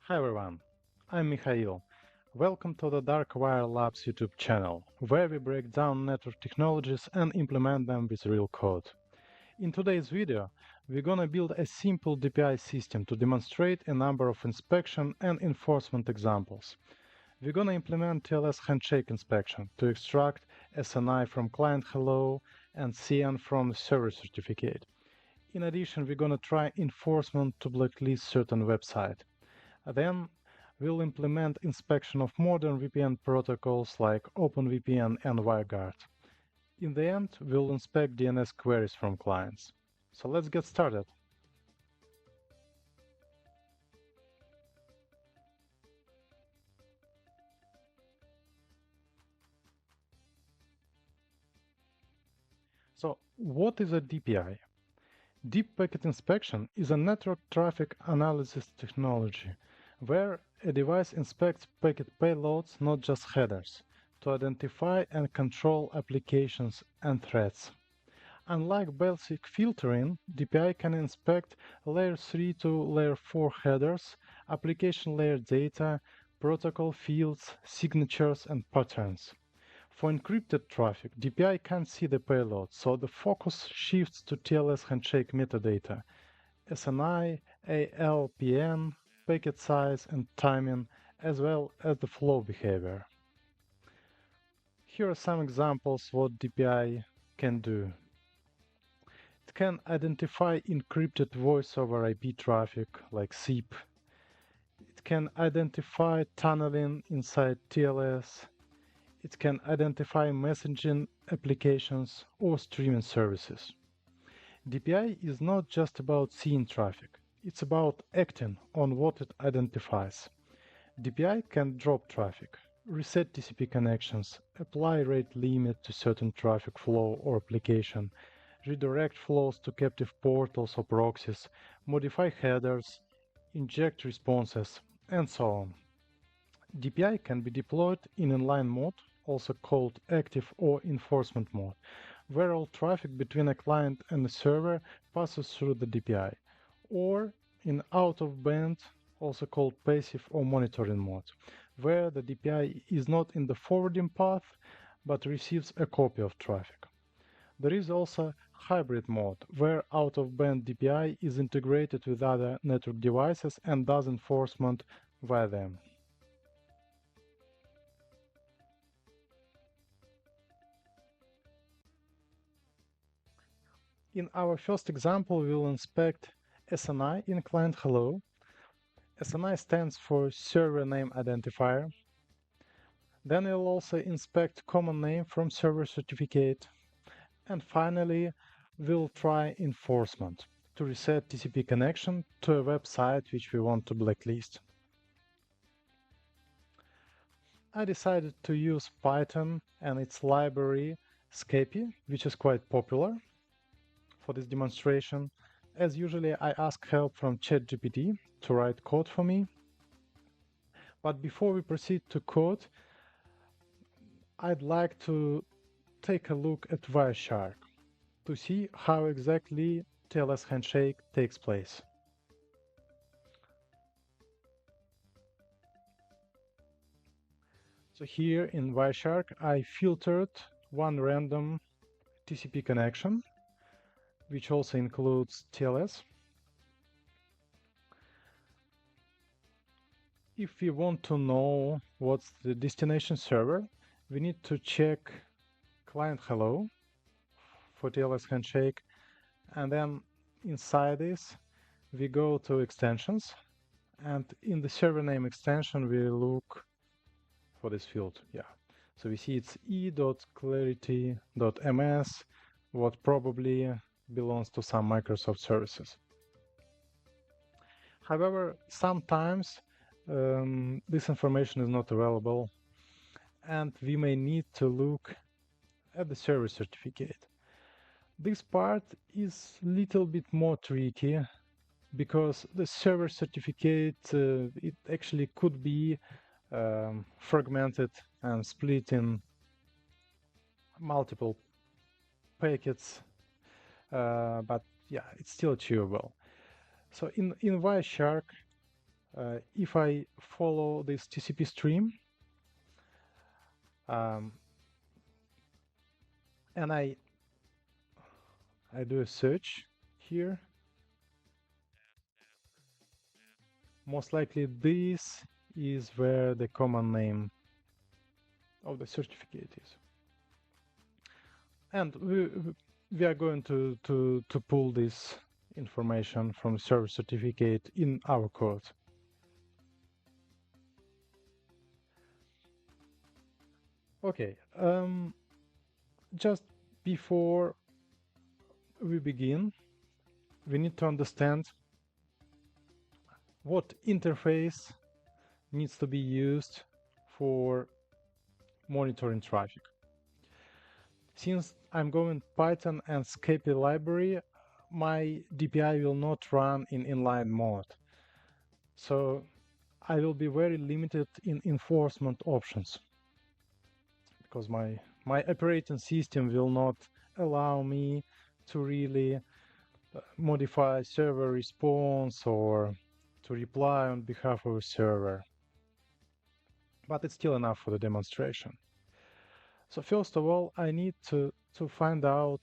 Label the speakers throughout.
Speaker 1: Hi everyone, I'm Mikhail. Welcome to the Dark Wire Labs YouTube channel, where we break down network technologies and implement them with real code. In today's video, we're gonna build a simple DPI system to demonstrate a number of inspection and enforcement examples. We're gonna implement TLS handshake inspection to extract SNI from client hello and CN from server certificate. In addition, we're gonna try enforcement to blacklist certain website. Then we'll implement inspection of modern VPN protocols like OpenVPN and WireGuard. In the end, we'll inspect DNS queries from clients. So let's get started. So what is a DPI? Deep Packet Inspection is a network traffic analysis technology where a device inspects packet payloads, not just headers, to identify and control applications and threats. Unlike basic filtering, DPI can inspect layer 3 to layer 4 headers, application layer data, protocol fields, signatures, and patterns. For encrypted traffic, DPI can't see the payload, so the focus shifts to TLS handshake metadata, SNI, ALPN, packet size, and timing, as well as the flow behavior. Here are some examples what DPI can do. It can identify encrypted voice over IP traffic like SIP. It can identify tunneling inside TLS. It can identify messaging applications or streaming services. DPI is not just about seeing traffic, it's about acting on what it identifies. DPI can drop traffic, reset TCP connections, apply rate limit to certain traffic flow or application, redirect flows to captive portals or proxies, modify headers, inject responses, and so on. DPI can be deployed in inline mode, also called active or enforcement mode, where all traffic between a client and a server passes through the DPI, or in out-of-band, also called passive or monitoring mode, where the DPI is not in the forwarding path but receives a copy of traffic. There is also hybrid mode, where out-of-band DPI is integrated with other network devices and does enforcement via them. In our first example, we will inspect SNI in client hello. SNI stands for server name identifier. Then we'll also inspect common name from server certificate. And finally, we'll try enforcement to reset TCP connection to a website which we want to blacklist. I decided to use Python and its library Scapy, which is quite popular for this demonstration. As usually, I ask help from ChatGPT to write code for me. But before we proceed to code, I'd like to take a look at Wireshark to see how exactly TLS handshake takes place. So here in Wireshark, I filtered one random TCP connection, which also includes TLS. If we want to know what's the destination server, we need to check client hello for TLS handshake, and then inside this we go to extensions, and in the server name extension we look for this field. So we see it's e.clarity.ms, what probably belongs to some Microsoft services. However, sometimes this information is not available, and we may need to look at the server certificate. This part is a little bit more tricky because the server certificate it actually could be fragmented and split in multiple packets, but yeah, it's still achievable. So in Wireshark, if I follow this TCP stream and I do a search here, most likely this is where the common name of the certificate is. And we are going to pull this information from server certificate in our code. Okay, just before we begin, we need to understand what interface needs to be used for monitoring traffic. Since I'm going Python and Scapy library, my DPI will not run in inline mode. So I will be very limited in enforcement options because my operating system will not allow me to really modify server response or to reply on behalf of a server. But it's still enough for the demonstration. So first of all, I need to find out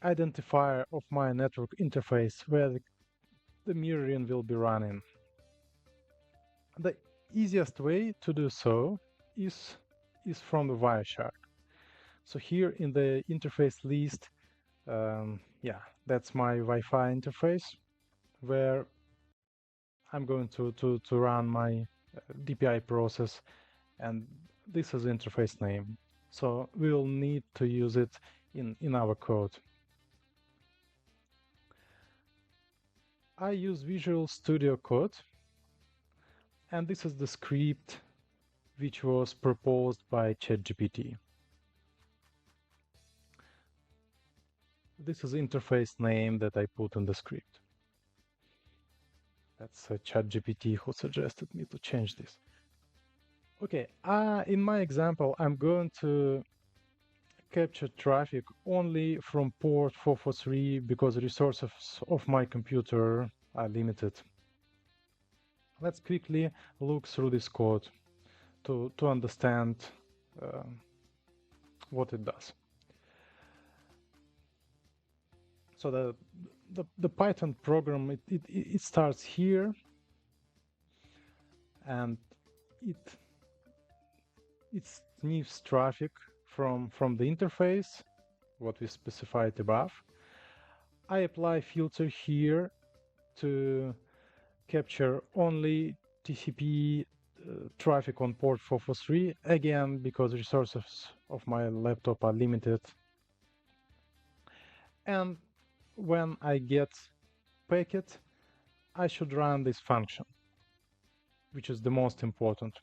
Speaker 1: identifier of my network interface where the mirroring will be running. The easiest way to do so is from the WireGuard. So here in the interface list, yeah, that's my Wi-Fi interface where I'm going to run my DPI process, and this is the interface name. So we will need to use it in our code. I use Visual Studio Code, and this is the script which was proposed by ChatGPT. This is the interface name that I put in the script. That's ChatGPT who suggested me to change this. Okay, in my example, I'm going to capture traffic only from port 443 because resources of my computer are limited. Let's quickly look through this code to understand what it does. So the Python program, it starts here, and it sniffs traffic from the interface, what we specified above. I apply filter here to capture only TCP traffic on port 443, again because resources of my laptop are limited. And when I get packet, I should run this function, which is the most important.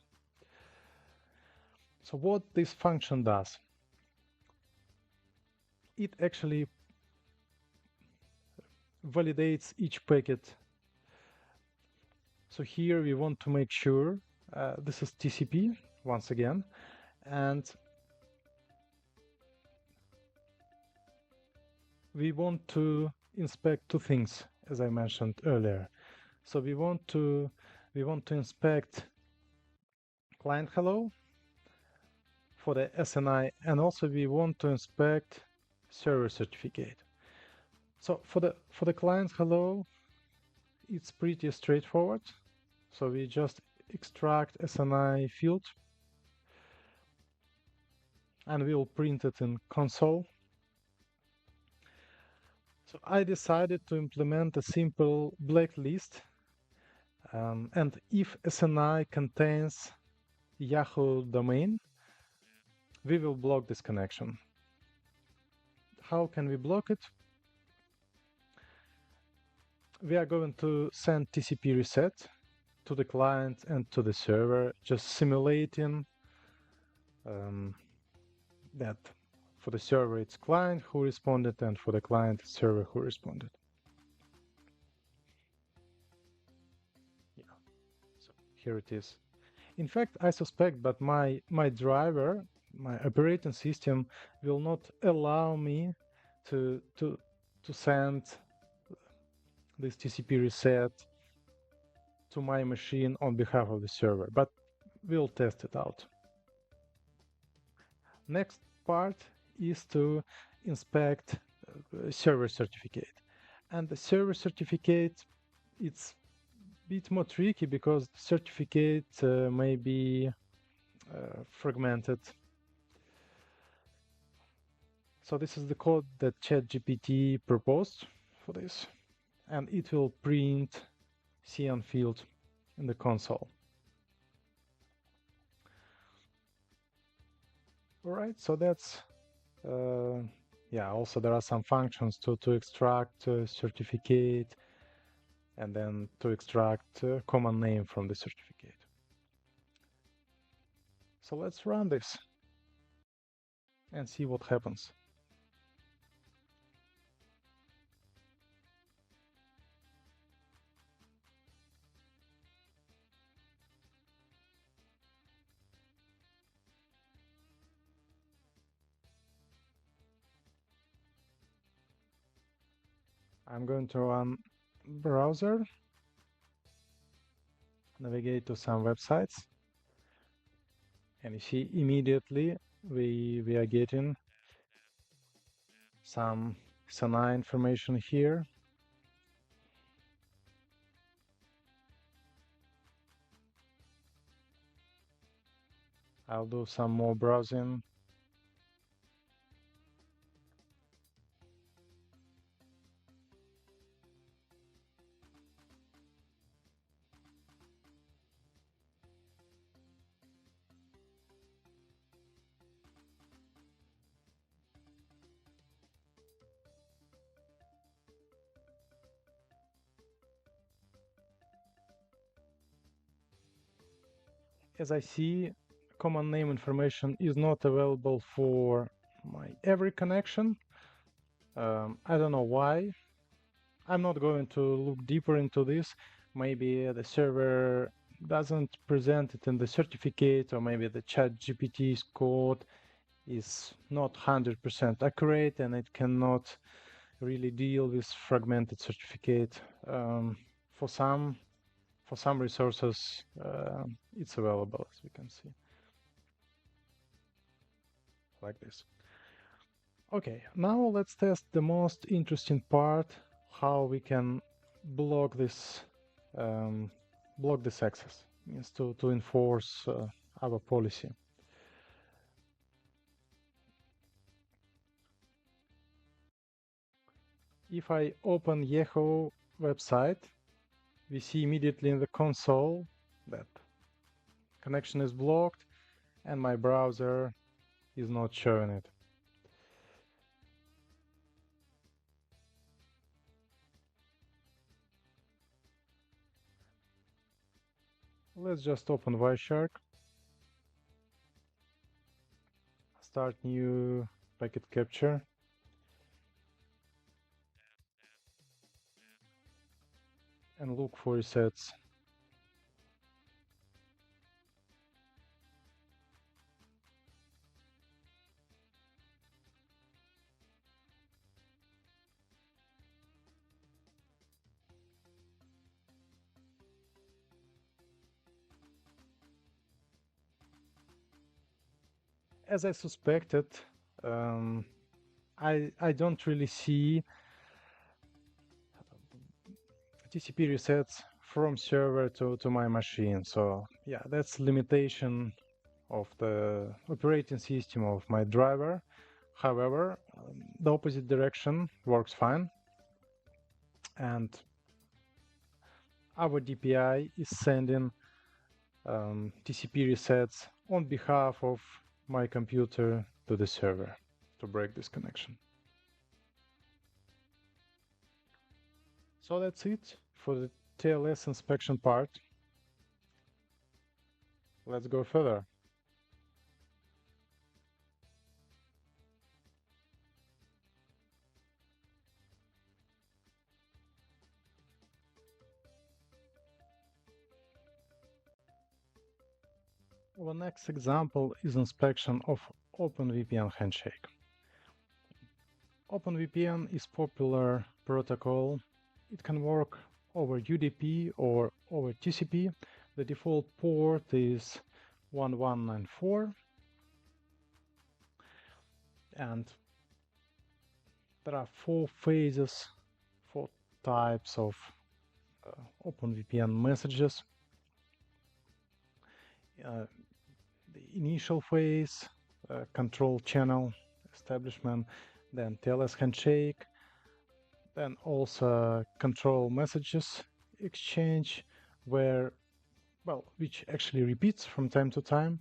Speaker 1: So what this function does, it actually validates each packet. So here we want to make sure this is TCP once again, and we want to inspect two things, as I mentioned earlier. So we want to inspect client hello for the SNI, and also we want to inspect server certificate. So for the client hello, it's pretty straightforward. So we just extract SNI field and we will print it in console. So I decided to implement a simple blacklist, and if SNI contains Yahoo domain, we will block this connection. How can we block it? We are going to send TCP reset to the client and to the server, just simulating that for the server it's client who responded, and for the client it's server who responded. Yeah, so here it is. In fact, I suspect that my driver, my operating system, will not allow me to send this TCP reset to my machine on behalf of the server, but we'll test it out. Next part is to inspect server certificate. And the server certificate, it's a bit more tricky because the certificate may be fragmented. So this is the code that ChatGPT proposed for this, and it will print cyan field in the console. All right, so that's yeah. Also, there are some functions to extract certificate, and then to extract common name from the certificate. So let's run this and see what happens. I'm going to run browser, navigate to some websites, and you see immediately we are getting some SNI information here. I'll do some more browsing. As I see, common name information is not available for my every connection. I don't know why. I'm not going to look deeper into this. Maybe the server doesn't present it in the certificate, or maybe the ChatGPT's code is not 100% accurate and it cannot really deal with fragmented certificate. For some resources, it's available, as we can see, like this. Okay, now let's test the most interesting part, how we can block this access, means to enforce our policy. If I open Yahoo website, we see immediately in the console that connection is blocked and my browser is not showing it. Let's just open Wireshark, start new packet capture, and look for resets. As I suspected, I don't really see TCP resets from server to my machine. So yeah, that's limitation of the operating system of my driver. However, the opposite direction works fine, and our DPI is sending TCP resets on behalf of my computer to the server to break this connection. So that's it for the TLS inspection part. Let's go further. Our next example is inspection of OpenVPN handshake. OpenVPN is popular protocol. It can work over UDP or over TCP. The default port is 1194, and there are four phases, four types of OpenVPN messages. The initial phase, control channel establishment, then TLS handshake, then also control messages exchange, which actually repeats from time to time,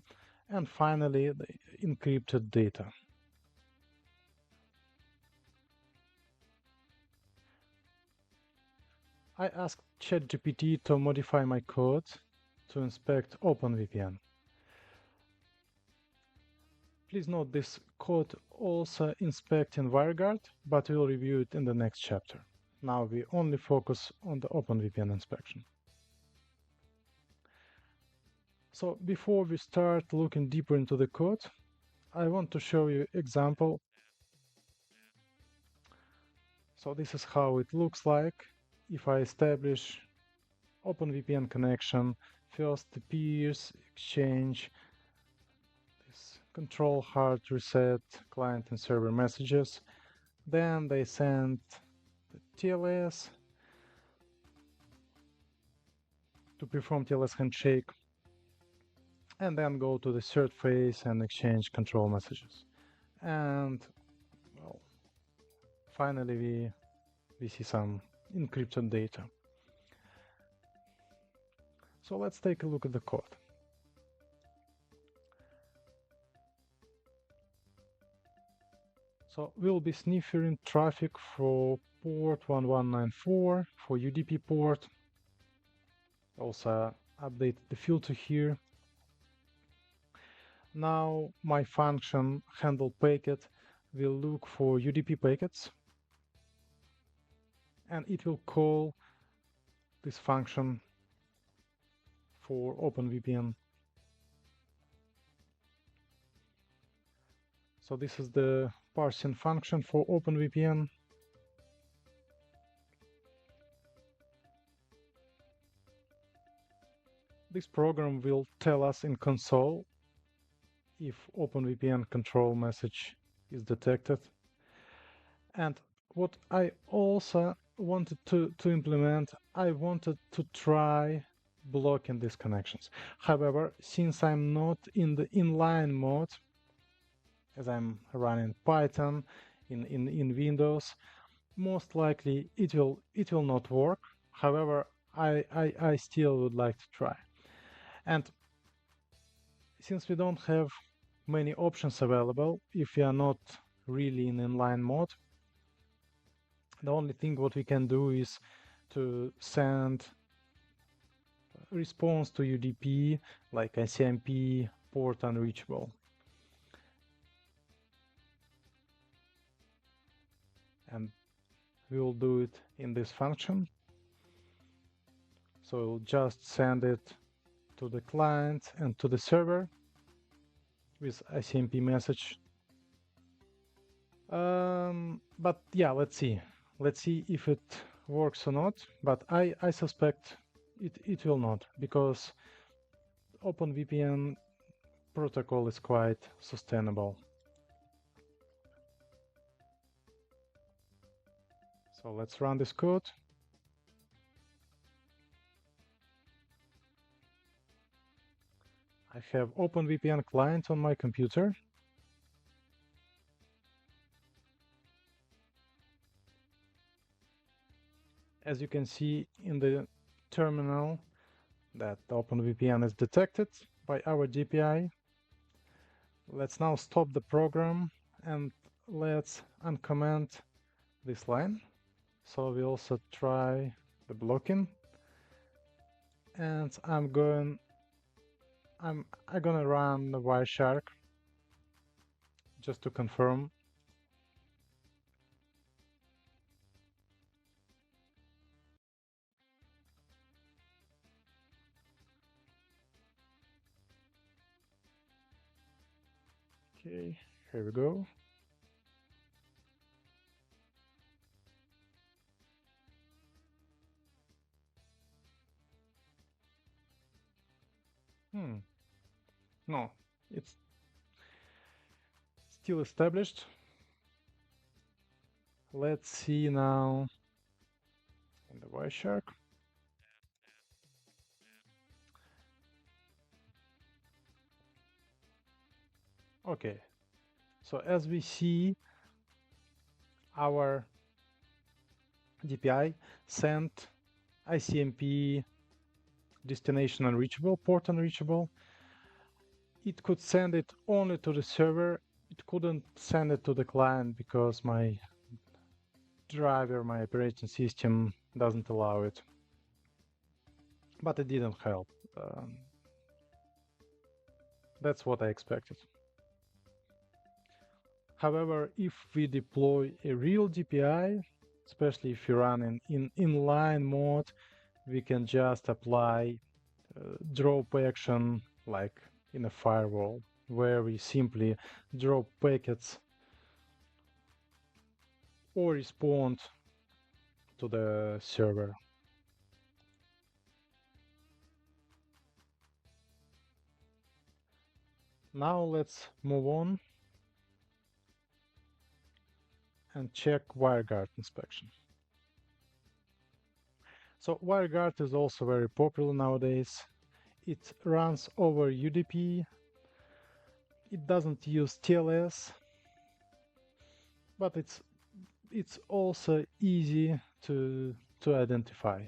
Speaker 1: and finally the encrypted data. I asked ChatGPT to modify my code to inspect OpenVPN. Please note this code also inspects in WireGuard, but we'll review it in the next chapter. Now we only focus on the OpenVPN inspection. So before we start looking deeper into the code, I want to show you an example. So this is how it looks like if I establish OpenVPN connection. First the peers exchange this control hard reset client and server messages. Then they send the TLS to perform TLS handshake, and then go to the third phase and exchange control messages. And well, finally we see some encrypted data. So let's take a look at the code. So we'll be sniffing traffic for port 1194 for UDP port. Also update the filter here. Now my function handle packet will look for UDP packets, and it will call this function for OpenVPN. So this is the parsing function for OpenVPN. This program will tell us in console if OpenVPN control message is detected. And what I also wanted to implement, I wanted to try blocking these connections. However, since I'm not in the inline mode, as I'm running Python in Windows, most likely it will not work. However, I still would like to try. And since we don't have many options available, if we are not really in inline mode, the only thing what we can do is to send response to UDP like ICMP port unreachable. And we will do it in this function. So we'll just send it to the client and to the server with ICMP message. But yeah, let's see if it works or not. But I suspect it will not, because OpenVPN protocol is quite sustainable. So let's run this code. I have OpenVPN client on my computer. As you can see in the terminal that OpenVPN is detected by our DPI. Let's now stop the program and let's uncomment this line. So we also try the blocking, and I'm gonna run the Wireshark just to confirm. Okay, here we go. No, it's still established. Let's see now in the Wireshark. Okay, so as we see, our DPI sent ICMP destination unreachable, port unreachable. It could send it only to the server. It couldn't send it to the client because my driver, my operating system doesn't allow it. But it didn't help. That's what I expected. However, if we deploy a real DPI, especially if you run in inline mode, we can just apply drop action like in a firewall, where we simply drop packets or respond to the server. Now let's move on and check WireGuard inspection. So WireGuard is also very popular nowadays. It runs over UDP. It doesn't use TLS, but it's also easy to identify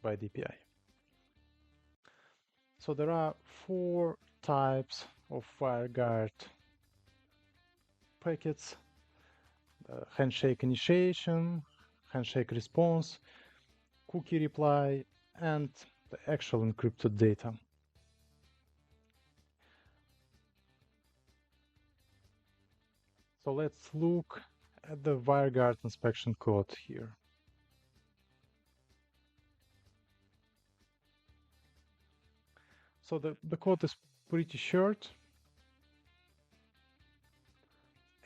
Speaker 1: by DPI. So there are 4 types of WireGuard packets: handshake initiation, handshake response, cookie reply, and the actual encrypted data. So let's look at the WireGuard inspection code here. So the code is pretty short.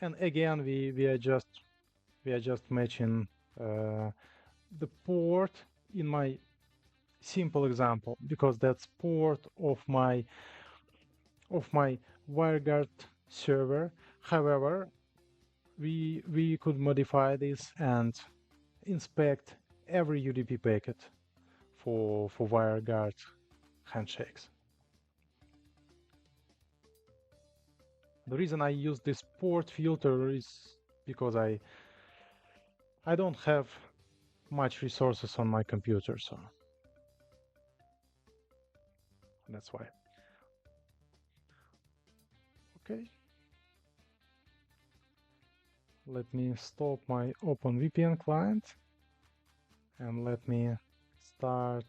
Speaker 1: And again, we are just matching the port in my simple example, because that's port of my WireGuard server. However, we could modify this and inspect every UDP packet for WireGuard handshakes. The reason I use this port filter is because I don't have much resources on my computer, so that's why. Okay. Let me stop my OpenVPN client and let me start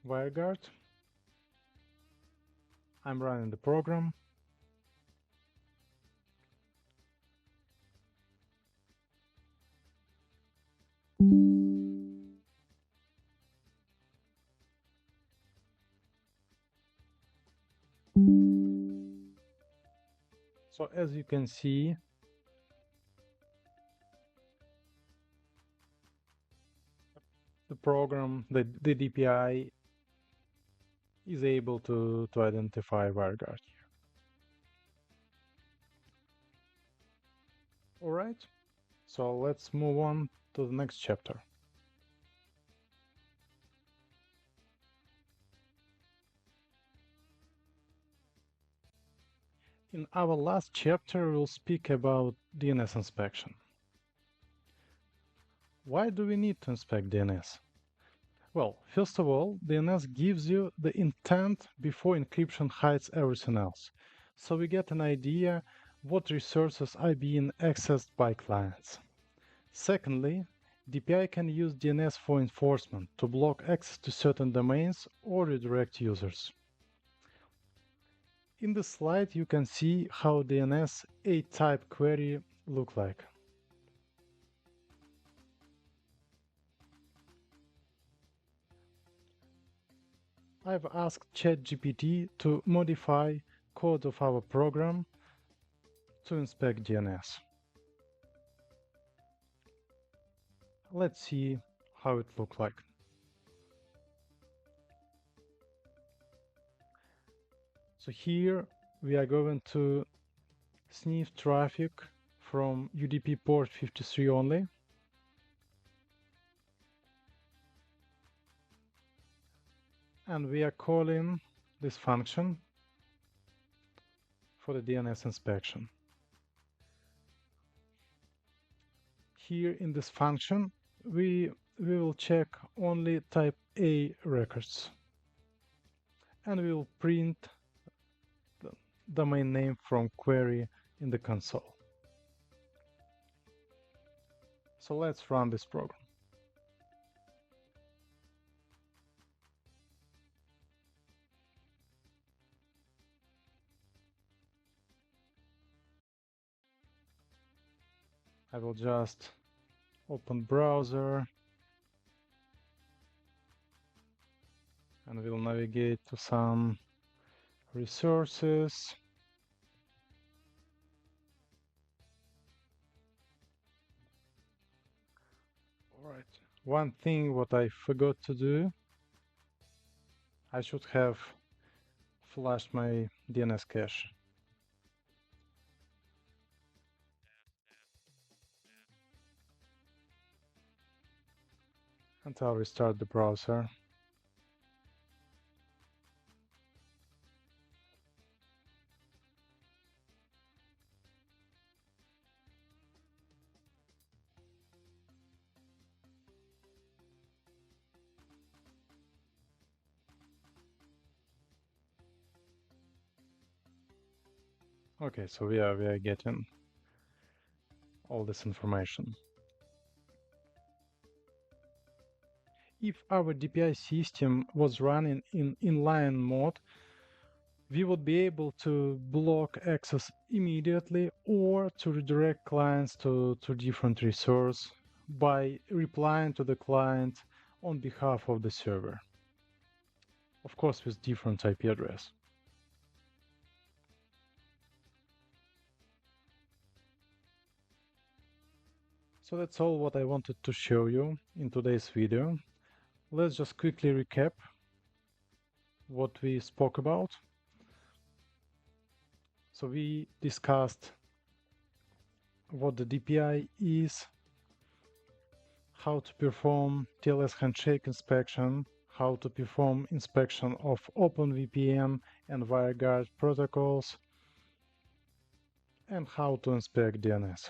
Speaker 1: WireGuard. I'm running the program. So as you can see, the program, the DPI is able to identify WireGuard here. All right, so let's move on to the next chapter. In our last chapter, we'll speak about DNS inspection. Why do we need to inspect DNS? Well, first of all, DNS gives you the intent before encryption hides everything else. So we get an idea what resources are being accessed by clients. Secondly, DPI can use DNS for enforcement to block access to certain domains or redirect users. In the slide, you can see how DNS A-type query look like. I've asked ChatGPT to modify code of our program to inspect DNS. Let's see how it looks like. So here we are going to sniff traffic from UDP port 53 only. And we are calling this function for the DNS inspection. Here in this function, we will check only type A records. And we will print the domain name from query in the console. So let's run this program. I will just open browser and we'll navigate to some resources. All right. One thing what I forgot to do, I should have flushed my DNS cache. And I'll restart the browser. Okay, so we are getting all this information. If our DPI system was running in inline mode, we would be able to block access immediately or to redirect clients to different resource by replying to the client on behalf of the server. Of course, with different IP address. So that's all what I wanted to show you in today's video. Let's just quickly recap what we spoke about. So we discussed what the DPI is, how to perform TLS handshake inspection, how to perform inspection of OpenVPN and WireGuard protocols, and how to inspect DNS.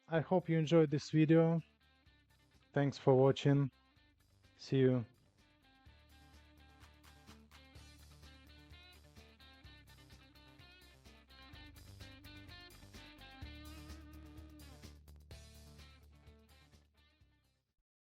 Speaker 1: I hope you enjoyed this video. Thanks for watching. See you